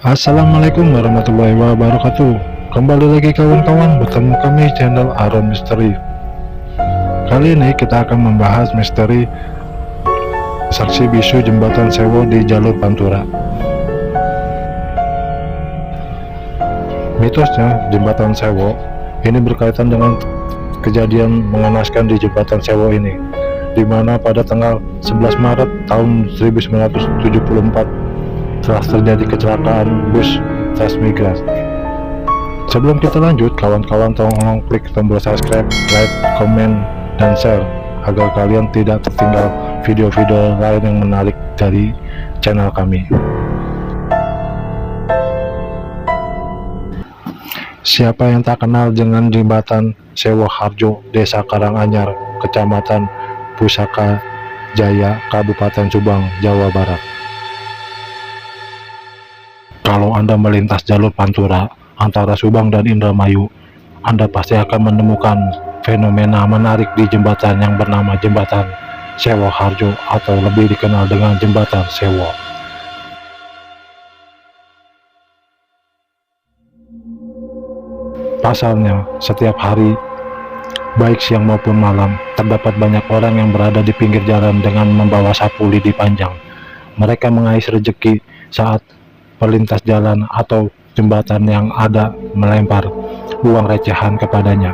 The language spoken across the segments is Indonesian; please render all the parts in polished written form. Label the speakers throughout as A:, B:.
A: Assalamualaikum warahmatullahi wabarakatuh. Kembali lagi kawan-kawan, bertemu kami channel Aron Misteri. Kali ini kita akan membahas misteri saksi bisu jembatan Sewo di jalur Pantura. Mitosnya jembatan Sewo ini berkaitan dengan kejadian mengenaskan di jembatan Sewo ini, di mana pada tanggal 11 Maret tahun 1974 telah terjadi kecelakaan bus transmigrasi. Sebelum kita lanjut, kawan-kawan tolong klik tombol subscribe, like, komen, dan share agar kalian tidak tertinggal video-video lain yang menarik dari channel kami. Siapa yang tak kenal dengan jembatan Sewo Harjo, Desa Karanganyar, Kecamatan Pusaka Jaya, Kabupaten Subang, Jawa Barat. Kalau Anda melintas jalur Pantura antara Subang dan Indramayu, Anda pasti akan menemukan fenomena menarik di jembatan yang bernama Jembatan Sewo Harjo atau lebih dikenal dengan Jembatan Sewo. Pasalnya, setiap hari, baik siang maupun malam, terdapat banyak orang yang berada di pinggir jalan dengan membawa sapu lidi panjang. Mereka mengais rezeki saat pelintas jalan atau jembatan yang ada melempar uang recehan kepadanya.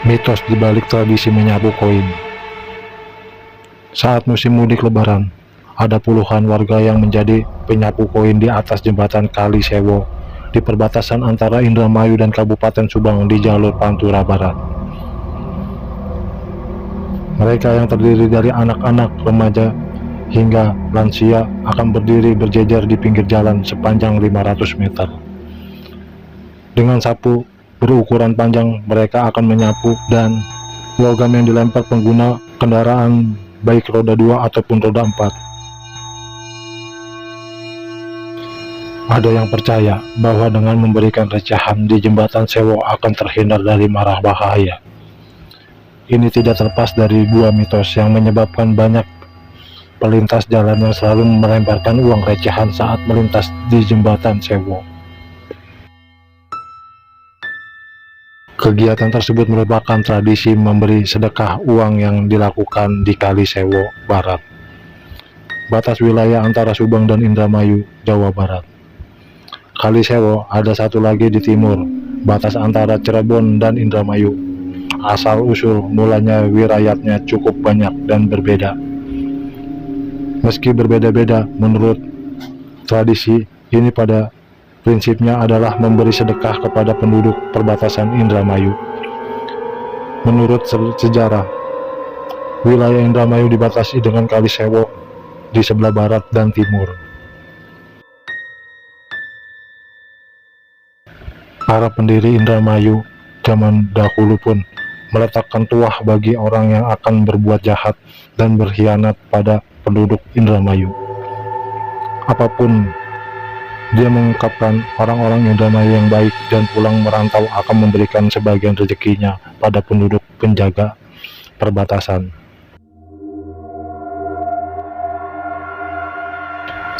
A: Mitos dibalik tradisi menyapu koin. Saat musim mudik lebaran, ada puluhan warga yang menjadi penyapu koin di atas jembatan Kali Sewo di perbatasan antara Indramayu dan Kabupaten Subang di jalur Pantura Barat. Mereka yang terdiri dari anak-anak, remaja, hingga lansia akan berdiri berjejer di pinggir jalan sepanjang 500 meter. Dengan sapu berukuran panjang, mereka akan menyapu dan logam yang dilempar pengguna kendaraan baik roda 2 ataupun roda 4. Ada yang percaya bahwa dengan memberikan recehan di jembatan Sewo akan terhindar dari marah bahaya. Ini tidak terlepas dari dua mitos yang menyebabkan banyak pelintas jalan yang selalu melemparkan uang recehan saat melintas di jembatan Sewo. Kegiatan tersebut merupakan tradisi memberi sedekah uang yang dilakukan di Kali Sewo Barat, batas wilayah antara Subang dan Indramayu, Jawa Barat. Kali Sewo ada satu lagi di timur, batas antara Cirebon dan Indramayu. Asal-usul mulanya wilayahnya cukup banyak dan berbeda. Meski berbeda-beda, menurut tradisi ini pada prinsipnya adalah memberi sedekah kepada penduduk perbatasan Indramayu. Menurut sejarah, wilayah Indramayu dibatasi dengan Kali Sewo di sebelah barat dan timur. Para pendiri Indramayu zaman dahulu pun meletakkan tuah bagi orang yang akan berbuat jahat dan berkhianat pada penduduk Indramayu. Apapun dia mengungkapkan, orang-orang Indramayu yang baik dan pulang merantau akan memberikan sebagian rezekinya pada penduduk penjaga perbatasan.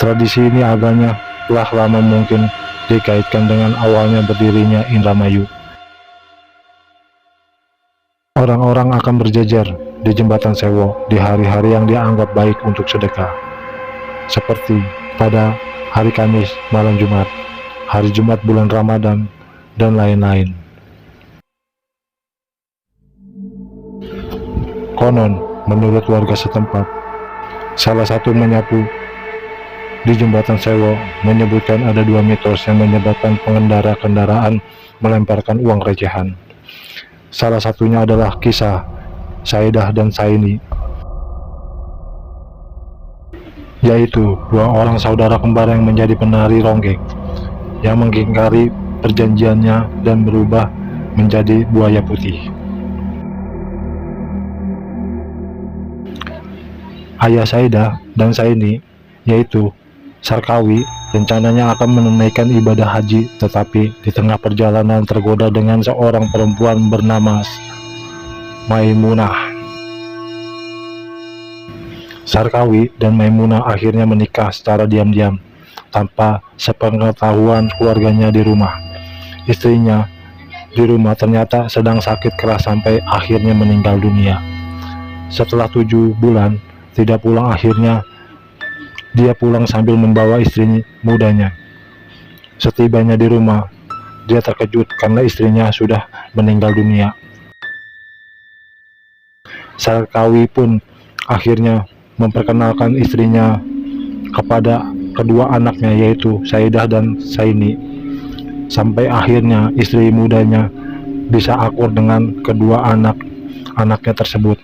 A: Tradisi ini agaknya telah lama mungkin dikaitkan dengan awalnya berdirinya Indramayu. Orang-orang akan berjejer di jembatan Sewo di hari-hari yang dianggap baik untuk sedekah, seperti pada hari Kamis malam Jumat, hari Jumat bulan Ramadan, dan lain-lain. Konon, menurut warga setempat, salah satu menyapu di jembatan Sewo menyebutkan ada dua mitos yang menyebabkan pengendara kendaraan melemparkan uang recehan. Salah satunya adalah kisah Saidah dan Saini, yaitu dua orang saudara kembar yang menjadi penari ronggeng yang mengingkari perjanjiannya dan berubah menjadi buaya putih. Ayah Saidah dan Saini, yaitu Sarkawi, rencananya akan menunaikan ibadah haji, tetapi di tengah perjalanan tergoda dengan seorang perempuan bernama Maimunah. Sarkawi dan Maimunah akhirnya menikah secara diam-diam, tanpa sepengetahuan keluarganya di rumah. Istrinya di rumah ternyata sedang sakit keras sampai akhirnya meninggal dunia. Setelah 7 bulan tidak pulang, akhirnya dia pulang sambil membawa istri mudanya. Setibanya di rumah, dia terkejut karena istrinya sudah meninggal dunia. Sarkawi pun akhirnya memperkenalkan istrinya kepada kedua anaknya, yaitu Saidah dan Saini. Sampai akhirnya istri mudanya bisa akur dengan kedua anak-anaknya tersebut.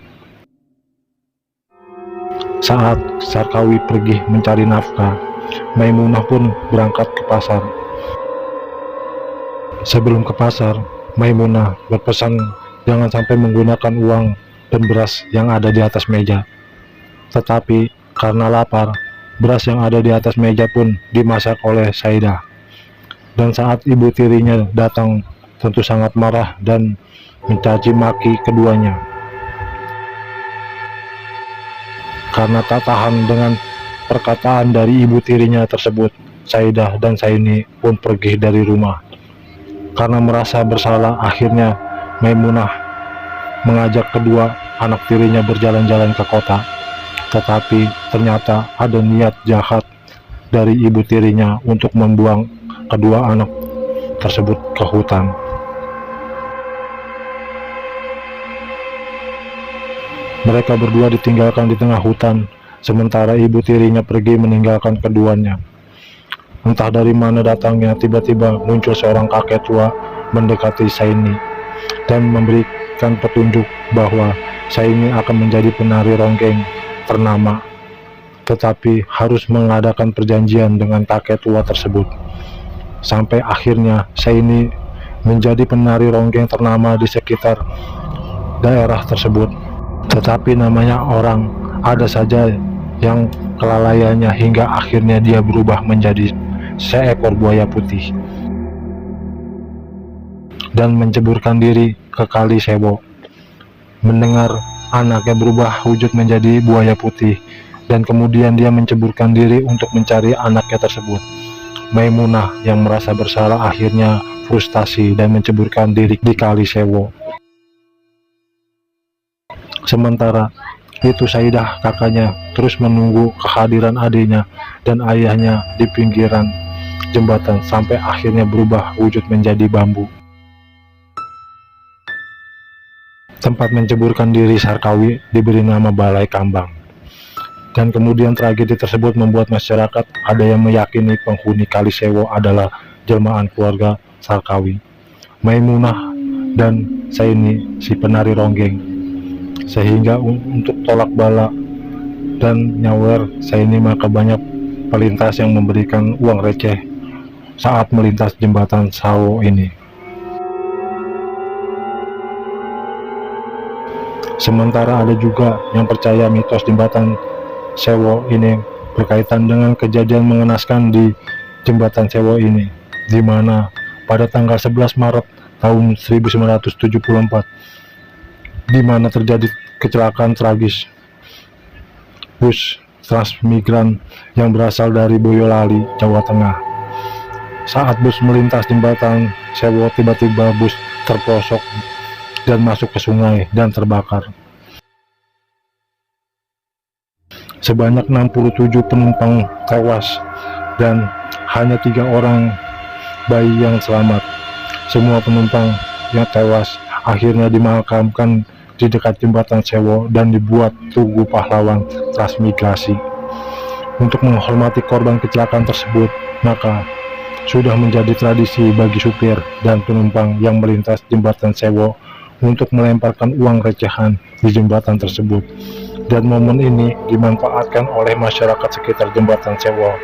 A: Saat Sarkawi pergi mencari nafkah, Maimunah pun berangkat ke pasar. Sebelum ke pasar, Maimunah berpesan jangan sampai menggunakan uang dan beras yang ada di atas meja. Tetapi karena lapar, beras yang ada di atas meja pun dimasak oleh Saidah. Dan saat ibu tirinya datang, tentu sangat marah dan mencaci maki keduanya. Karena tak tahan dengan perkataan dari ibu tirinya tersebut, Saidah dan Saini pun pergi dari rumah. Karena merasa bersalah, akhirnya Maimunah mengajak kedua anak tirinya berjalan-jalan ke kota. Tetapi ternyata ada niat jahat dari ibu tirinya untuk membuang kedua anak tersebut ke hutan. Mereka berdua ditinggalkan di tengah hutan, sementara ibu tirinya pergi meninggalkan keduanya. Entah dari mana datangnya, tiba-tiba muncul seorang kakek tua mendekati Saini dan memberikan petunjuk bahwa Saini akan menjadi penari ronggeng ternama, tetapi harus mengadakan perjanjian dengan kakek tua tersebut. Sampai akhirnya Saini menjadi penari ronggeng ternama di sekitar daerah tersebut. Tetapi namanya orang ada saja yang kelalaiannya hingga akhirnya dia berubah menjadi seekor buaya putih dan menceburkan diri ke Kali Sewo. Mendengar anaknya berubah wujud menjadi buaya putih dan kemudian dia menceburkan diri untuk mencari anaknya tersebut, Maimunah yang merasa bersalah akhirnya frustasi dan menceburkan diri di Kali Sewo. Sementara itu Saidah kakaknya terus menunggu kehadiran adiknya dan ayahnya di pinggiran jembatan sampai akhirnya berubah wujud menjadi bambu. Tempat menceburkan diri Sarkawi diberi nama Balai Kambang. Dan kemudian tragedi tersebut membuat masyarakat ada yang meyakini penghuni Kali Sewo adalah jelmaan keluarga Sarkawi, Maimunah dan Saini si penari ronggeng. Sehingga untuk tolak bala dan nyawer Saini, maka banyak pelintas yang memberikan uang receh saat melintas jembatan Sawo ini. Sementara ada juga yang percaya mitos jembatan Sewo ini berkaitan dengan kejadian mengenaskan di jembatan Sewo ini, di mana pada tanggal 11 Maret tahun 1974 di mana terjadi kecelakaan tragis bus transmigran yang berasal dari Boyolali, Jawa Tengah. Saat bus melintas jembatan Sewo, tiba-tiba bus terprosok dan masuk ke sungai dan terbakar. Sebanyak 67 penumpang tewas dan hanya 3 orang bayi yang selamat. Semua penumpang yang tewas akhirnya dimakamkan di dekat jembatan Sewo dan dibuat tugu pahlawan transmigrasi. Untuk menghormati korban kecelakaan tersebut, maka sudah menjadi tradisi bagi supir dan penumpang yang melintas jembatan Sewo untuk melemparkan uang recehan di jembatan tersebut. Dan momen ini dimanfaatkan oleh masyarakat sekitar jembatan Sewo.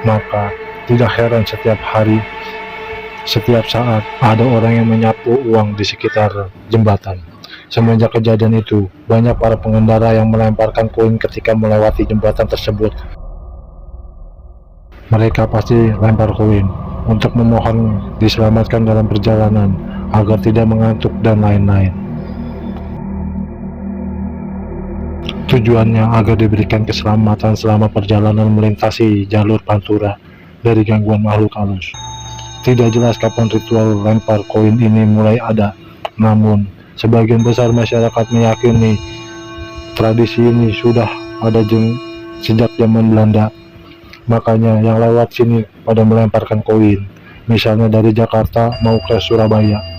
A: Maka tidak heran setiap hari, setiap saat ada orang yang menyapu uang di sekitar jembatan. Semenjak kejadian itu, banyak para pengendara yang melemparkan koin ketika melewati jembatan tersebut. Mereka pasti lempar koin untuk memohon diselamatkan dalam perjalanan agar tidak mengantuk dan lain-lain. Tujuannya agar diberikan keselamatan selama perjalanan melintasi jalur Pantura dari gangguan makhluk halus. Tidak jelas kapan ritual lempar koin ini mulai ada, namun sebagian besar masyarakat meyakini tradisi ini sudah ada sejak zaman Belanda. Makanya yang lewat sini pada melemparkan koin, misalnya dari Jakarta mau ke Surabaya.